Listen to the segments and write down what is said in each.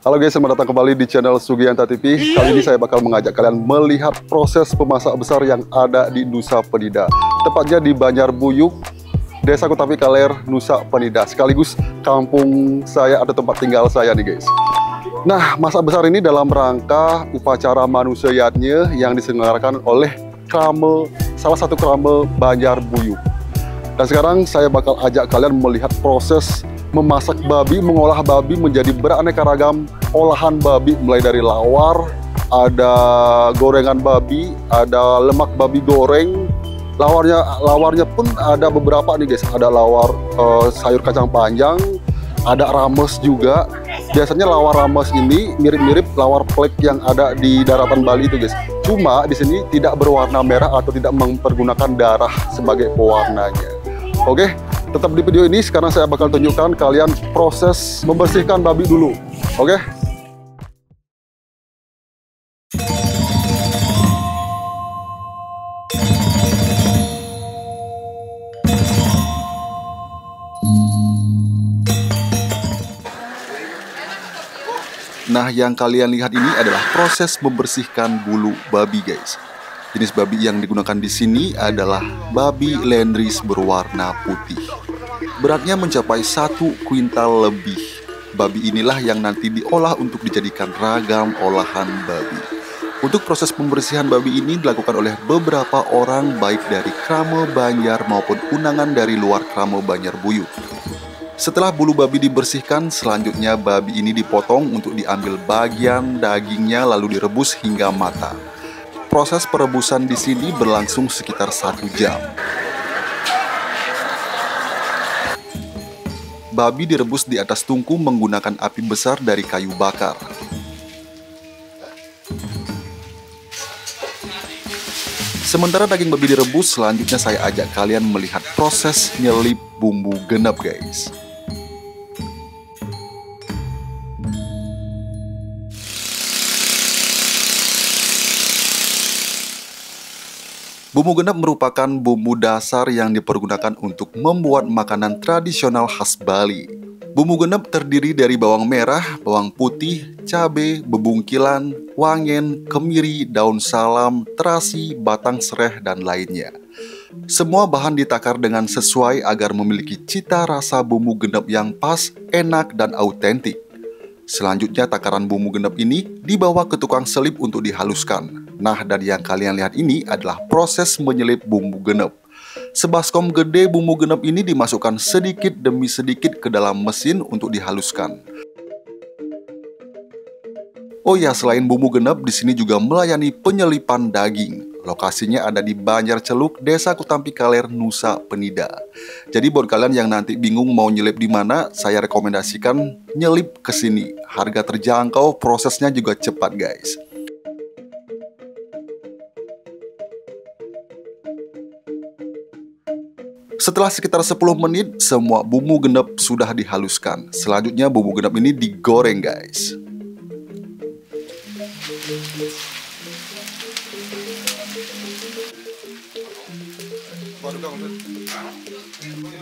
Halo guys, selamat datang kembali di channel Sugianta TV. Kali ini saya bakal mengajak kalian melihat proses pemasak besar yang ada di Nusa Penida. Tepatnya di Banjarbuyuk, Desa Kutapi Kaler, Nusa Penida. Sekaligus kampung saya atau tempat tinggal saya nih guys. Nah, masak besar ini dalam rangka upacara manusiaatnya yang diselenggarakan oleh salah satu krame Banjarbuyuk. Dan sekarang saya bakal ajak kalian melihat proses memasak babi, mengolah babi menjadi beraneka ragam olahan babi, mulai dari lawar, ada gorengan babi, ada lemak babi goreng, lawarnya pun ada beberapa nih guys, ada lawar sayur kacang panjang, ada rames juga. Biasanya lawar rames ini mirip-mirip lawar plek yang ada di daratan Bali itu guys. Cuma di sini tidak berwarna merah atau tidak mempergunakan darah sebagai pewarnanya. Oke, tetap di video ini. Sekarang saya bakal tunjukkan kalian proses membersihkan babi dulu. Oke. Nah, yang kalian lihat ini adalah proses membersihkan bulu babi guys. Jenis babi yang digunakan di sini adalah babi Landrace berwarna putih. Beratnya mencapai 1 kuintal lebih. Babi inilah yang nanti diolah untuk dijadikan ragam olahan babi. Untuk proses pembersihan babi ini dilakukan oleh beberapa orang, baik dari krame Banjar maupun undangan dari luar krame Banjarbuyuk. Setelah bulu babi dibersihkan, selanjutnya babi ini dipotong untuk diambil bagian dagingnya lalu direbus hingga matang. Proses perebusan di sini berlangsung sekitar 1 jam. Babi direbus di atas tungku menggunakan api besar dari kayu bakar. Sementara daging babi direbus, selanjutnya saya ajak kalian melihat proses nyelip bumbu genep guys. Bumbu genep merupakan bumbu dasar yang dipergunakan untuk membuat makanan tradisional khas Bali. Bumbu genep terdiri dari bawang merah, bawang putih, cabai, bebungkilan, wangen, kemiri, daun salam, terasi, batang sereh, dan lainnya. Semua bahan ditakar dengan sesuai agar memiliki cita rasa bumbu genep yang pas, enak, dan autentik. Selanjutnya takaran bumbu genep ini dibawa ke tukang selip untuk dihaluskan. Nah, dan yang kalian lihat ini adalah proses menyelip bumbu genep. Sebaskom gede bumbu genep ini dimasukkan sedikit demi sedikit ke dalam mesin untuk dihaluskan. Oh ya, selain bumbu genep, di sini juga melayani penyelipan daging. Lokasinya ada di Banjarceluk, Desa Kutapi Kaler, Nusa Penida. Jadi buat kalian yang nanti bingung mau nyelip di mana, saya rekomendasikan nyelip ke sini. Harga terjangkau, prosesnya juga cepat guys. Setelah sekitar 10 menit, semua bumbu genep sudah dihaluskan. Selanjutnya bumbu genep ini digoreng guys.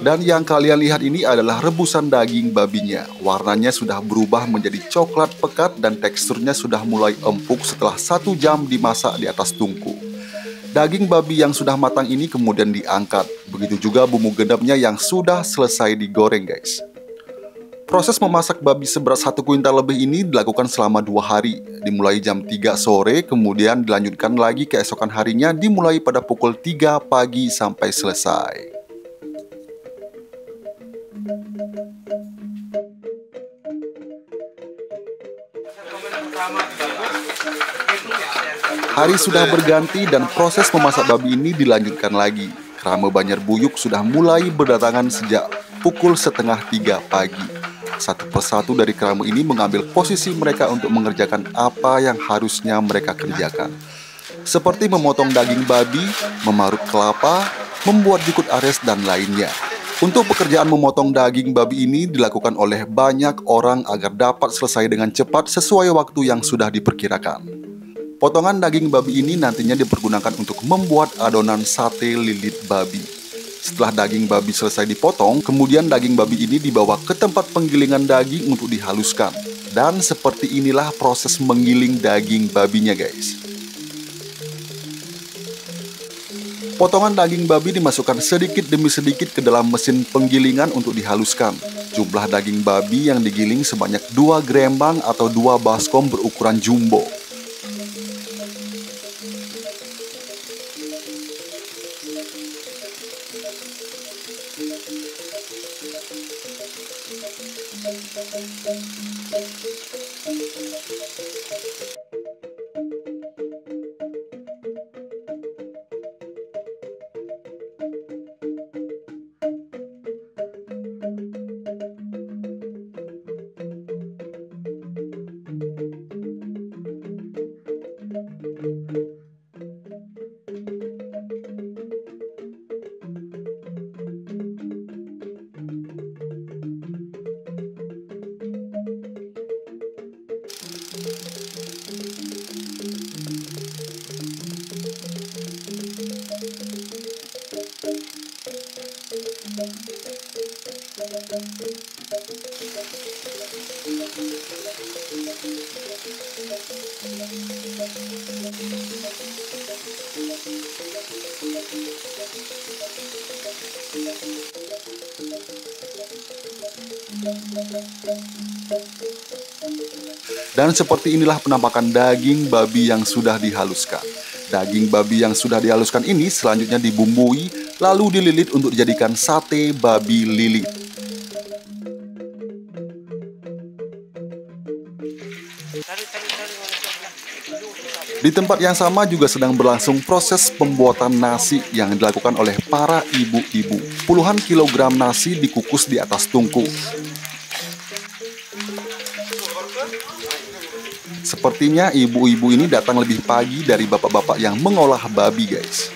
Dan yang kalian lihat ini adalah rebusan daging babinya. Warnanya sudah berubah menjadi coklat pekat dan teksturnya sudah mulai empuk setelah 1 jam dimasak di atas tungku. Daging babi yang sudah matang ini kemudian diangkat. Begitu juga bumbu genepnya yang sudah selesai digoreng guys. Proses memasak babi seberat 1 kuintal lebih ini dilakukan selama 2 hari. Dimulai jam 3 sore, kemudian dilanjutkan lagi keesokan harinya dimulai pada pukul 3 pagi sampai selesai. Hari sudah berganti dan proses memasak babi ini dilanjutkan lagi. Krame Banjarbuyuk sudah mulai berdatangan sejak pukul setengah 3 pagi. Satu persatu dari krame ini mengambil posisi mereka untuk mengerjakan apa yang harusnya mereka kerjakan. Seperti memotong daging babi, memarut kelapa, membuat jukut ares, dan lainnya. Untuk pekerjaan memotong daging babi ini dilakukan oleh banyak orang agar dapat selesai dengan cepat sesuai waktu yang sudah diperkirakan. Potongan daging babi ini nantinya dipergunakan untuk membuat adonan sate lilit babi. Setelah daging babi selesai dipotong, kemudian daging babi ini dibawa ke tempat penggilingan daging untuk dihaluskan. Dan seperti inilah proses menggiling daging babinya guys. Potongan daging babi dimasukkan sedikit demi sedikit ke dalam mesin penggilingan untuk dihaluskan. Jumlah daging babi yang digiling sebanyak 2 gerembang atau 2 baskom berukuran jumbo. Dan seperti inilah penampakan daging babi yang sudah dihaluskan. Daging babi yang sudah dihaluskan ini selanjutnya dibumbui, lalu dililit untuk dijadikan sate babi lilit. Di tempat yang sama juga sedang berlangsung proses pembuatan nasi yang dilakukan oleh para ibu-ibu. Puluhan kilogram nasi dikukus di atas tungku. Sepertinya ibu-ibu ini datang lebih pagi dari bapak-bapak yang mengolah babi, guys.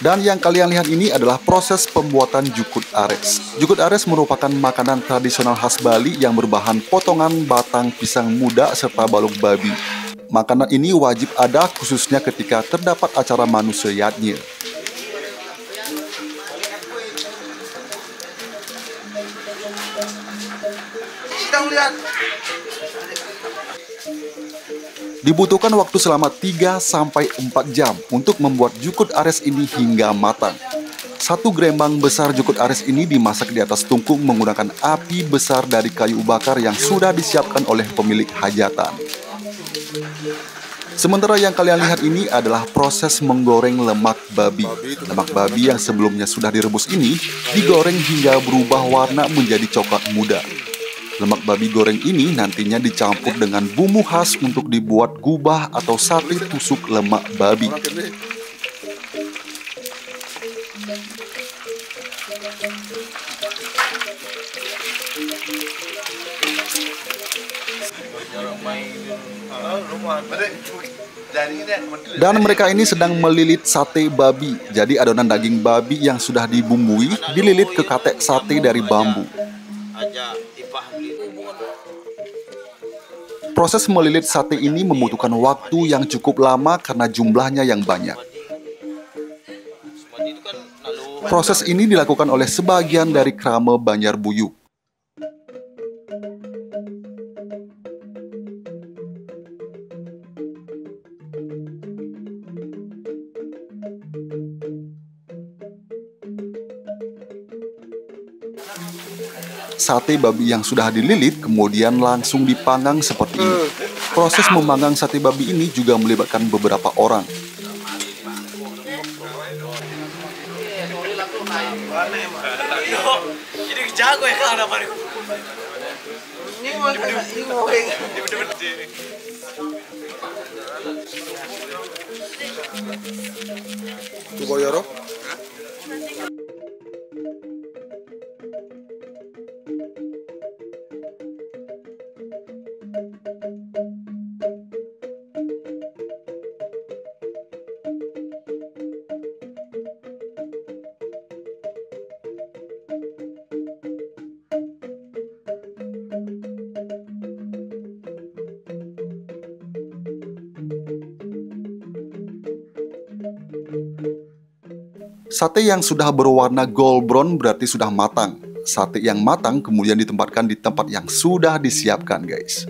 Dan yang kalian lihat ini adalah proses pembuatan jukut ares. Jukut ares merupakan makanan tradisional khas Bali yang berbahan potongan batang pisang muda serta baluk babi. Makanan ini wajib ada khususnya ketika terdapat acara manusia yatnya. Dibutuhkan waktu selama 3-4 jam untuk membuat jukut ares ini hingga matang. 1 gerembang besar jukut ares ini dimasak di atas tungku menggunakan api besar dari kayu bakar yang sudah disiapkan oleh pemilik hajatan. Sementara yang kalian lihat ini adalah proses menggoreng lemak babi. Lemak babi yang sebelumnya sudah direbus ini digoreng hingga berubah warna menjadi coklat muda. Lemak babi goreng ini nantinya dicampur dengan bumbu khas untuk dibuat gubah atau sate tusuk lemak babi. Dan mereka ini sedang melilit sate babi. Jadi adonan daging babi yang sudah dibumbui dililit ke katek sate dari bambu. Proses melilit sate ini membutuhkan waktu yang cukup lama karena jumlahnya yang banyak. Proses ini dilakukan oleh sebagian dari krame Banjarbuyuk. Sate babi yang sudah dililit kemudian langsung dipanggang seperti ini. Proses memanggang sate babi ini juga melibatkan beberapa orang. Sate yang sudah berwarna gold brown berarti sudah matang. Sate yang matang kemudian ditempatkan di tempat yang sudah disiapkan, guys.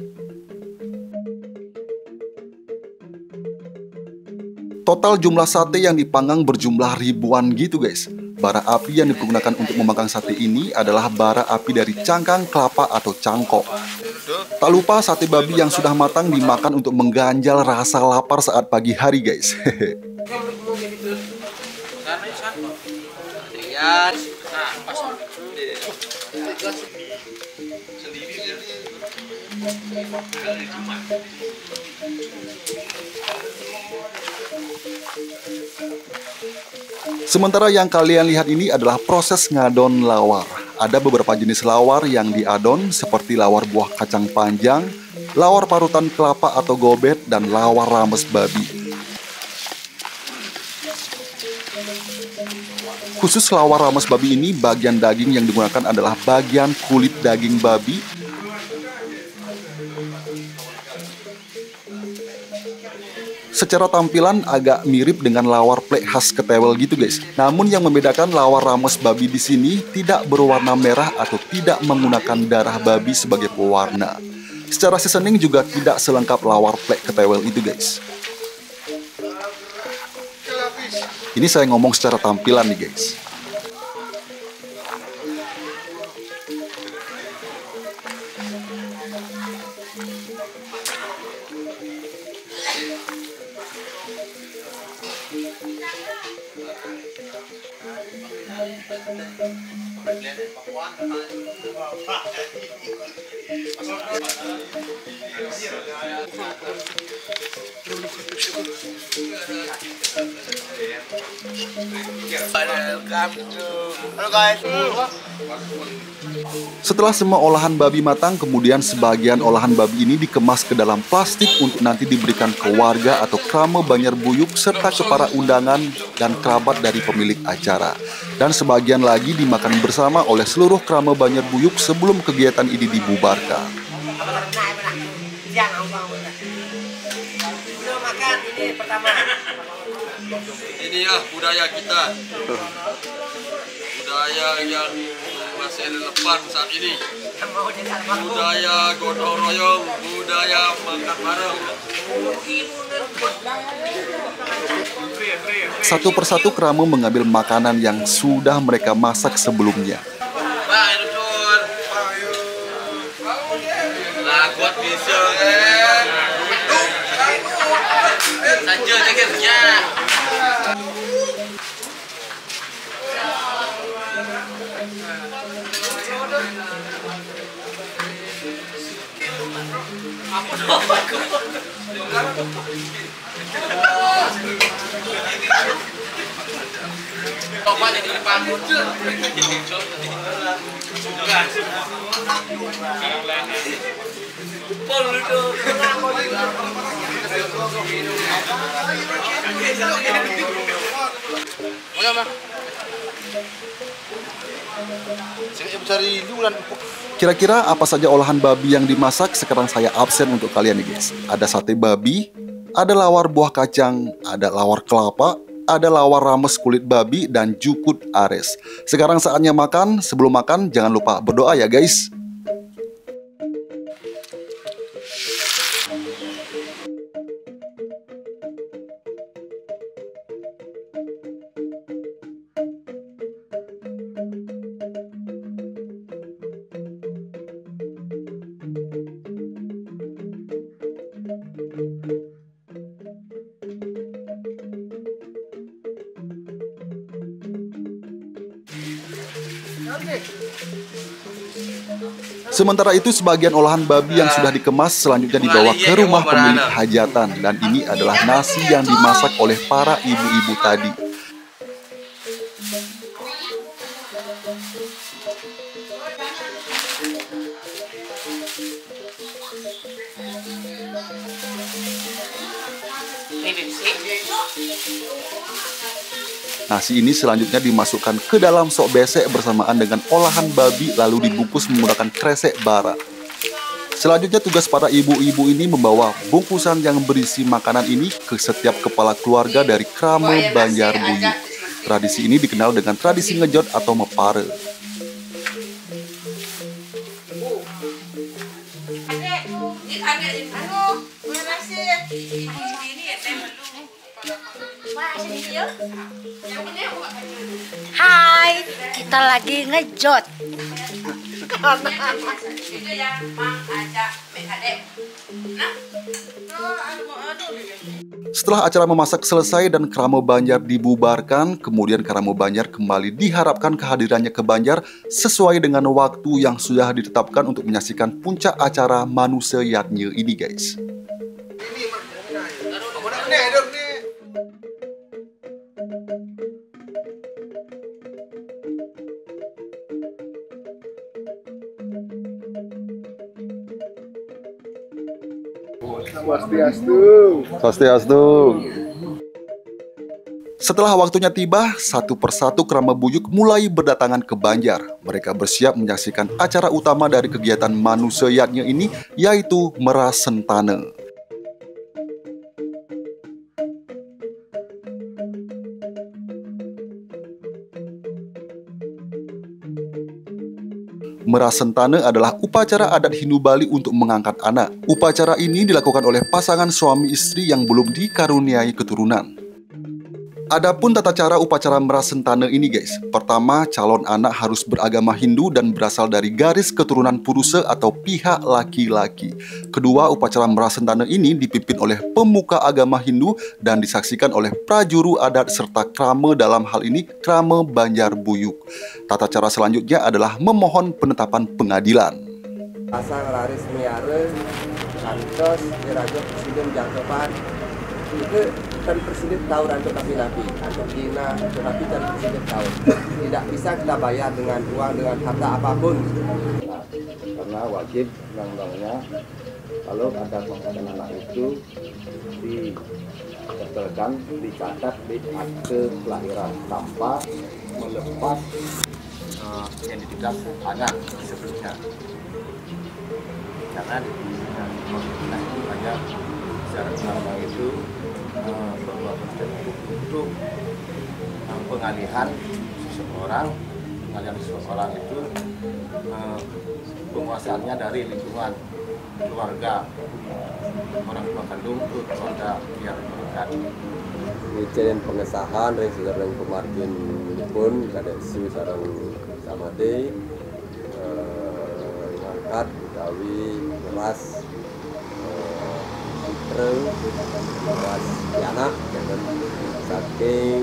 Total jumlah sate yang dipanggang berjumlah ribuan gitu, guys. Bara api yang digunakan untuk memanggang sate ini adalah bara api dari cangkang kelapa atau cangkok. Tak lupa sate babi yang sudah matang dimakan untuk mengganjal rasa lapar saat pagi hari, guys. Sementara yang kalian lihat ini adalah proses ngadon lawar. Ada beberapa jenis lawar yang diadon seperti lawar buah kacang panjang, lawar parutan kelapa atau gobet, dan lawar rames babi. Khusus lawar rames babi ini, bagian daging yang digunakan adalah bagian kulit daging babi. Secara tampilan agak mirip dengan lawar plek khas Ketewel gitu, guys. Namun yang membedakan lawar rames babi di sini tidak berwarna merah atau tidak menggunakan darah babi sebagai pewarna. Secara seasoning juga tidak selengkap lawar plek Ketewel itu, guys. Ini saya ngomong secara tampilan nih, guys. Setelah semua olahan babi matang, kemudian sebagian olahan babi ini dikemas ke dalam plastik untuk nanti diberikan ke warga atau krame Banjarbuyuk serta ke para undangan dan kerabat dari pemilik acara. Dan sebagian lagi dimakan bersama oleh seluruh krame Banjarbuyuk sebelum kegiatan ini dibubarkan. Ini pertama. Ini ya budaya kita. Budaya yang masih relevan saat ini. Budaya gotong royong, budaya makan bareng. Satu persatu krame mengambil makanan yang sudah mereka masak sebelumnya. Kira-kira apa saja olahan babi yang dimasak? Sekarang saya absen untuk kalian nih, guys. Ada sate babi, ada lawar buah kacang, ada lawar kelapa, ada lawar rames kulit babi, dan jukut ares. Sekarang saatnya makan. Sebelum makan, jangan lupa berdoa ya, guys. Sementara itu, sebagian olahan babi yang sudah dikemas selanjutnya dibawa ke rumah pemilik hajatan. Dan ini adalah nasi yang dimasak oleh para ibu-ibu tadi. Nasi ini selanjutnya dimasukkan ke dalam sok besek bersamaan dengan olahan babi, lalu dibungkus menggunakan kresek bara. Selanjutnya tugas para ibu-ibu ini membawa bungkusan yang berisi makanan ini ke setiap kepala keluarga dari krame Banjarbuyuk. Tradisi ini dikenal dengan tradisi ngejot atau mepare. Hai, kita lagi ngejot. Setelah acara memasak selesai dan Kramo Banjar dibubarkan, kemudian Kramo Banjar kembali diharapkan kehadirannya ke Banjar sesuai dengan waktu yang sudah ditetapkan untuk menyaksikan puncak acara Manusia Yatnya ini, guys. Swastiastu. Setelah waktunya tiba, satu persatu Krama Buyuk mulai berdatangan ke Banjar. Mereka bersiap menyaksikan acara utama dari kegiatan Manusia Yatnya ini, yaitu Meras Sentane. Meras Sentane adalah upacara adat Hindu Bali untuk mengangkat anak. Upacara ini dilakukan oleh pasangan suami istri yang belum dikaruniai keturunan. Adapun tata cara upacara Meras Sentane ini, guys. Pertama, calon anak harus beragama Hindu dan berasal dari garis keturunan Purusa atau pihak laki-laki. Kedua, upacara Meras Sentane ini dipimpin oleh pemuka agama Hindu dan disaksikan oleh prajuru adat serta krama, dalam hal ini Krama Banjar Buyuk. Tata cara selanjutnya adalah memohon penetapan pengadilan. Pasang laris miara, santos, diraja presiden jangkapan. Itu kan presiden tahu rantuk napi-napi, rantuk Cina, tetapi kan presiden tahu. Tidak bisa kita bayar dengan uang, dengan harta apapun. Nah, karena wajib undang-undangnya kalau ada pengangkatan anak itu dicatatkan, dicatat di akte kelahiran tanpa melepas identitas anak sebelumnya. Karena di itu banyak secara undang-undang itu bahwa untuk pengalihan seseorang itu penguasaannya dari lingkungan keluarga orang tua kandung ke keluarga yang terdekat. Mikirin pengesahan, yang sekarang pemargin pun kada isu sarang samade ngangkat gawi meras meras anak dan saking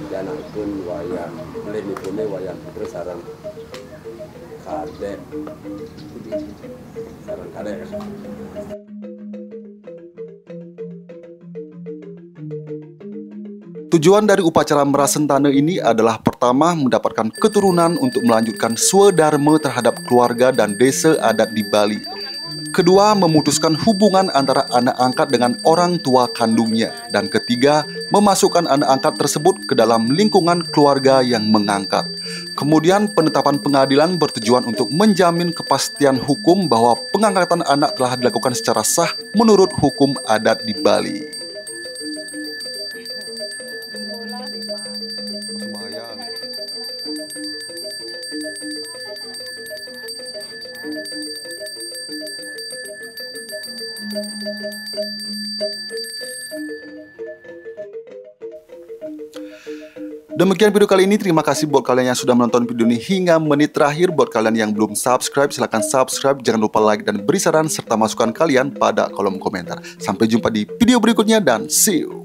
anak pun wayang beli pune wayang terus sarang kadek. Tujuan dari upacara Meras Sentane ini adalah pertama, mendapatkan keturunan untuk melanjutkan swadharma terhadap keluarga dan desa adat di Bali. Kedua, memutuskan hubungan antara anak angkat dengan orang tua kandungnya. Dan ketiga, memasukkan anak angkat tersebut ke dalam lingkungan keluarga yang mengangkat. Kemudian, penetapan pengadilan bertujuan untuk menjamin kepastian hukum bahwa pengangkatan anak telah dilakukan secara sah menurut hukum adat di Bali. Demikian video kali ini, terima kasih buat kalian yang sudah menonton video ini hingga menit terakhir. Buat kalian yang belum subscribe, silahkan subscribe, jangan lupa like dan beri saran serta masukan kalian pada kolom komentar. Sampai jumpa di video berikutnya dan see you.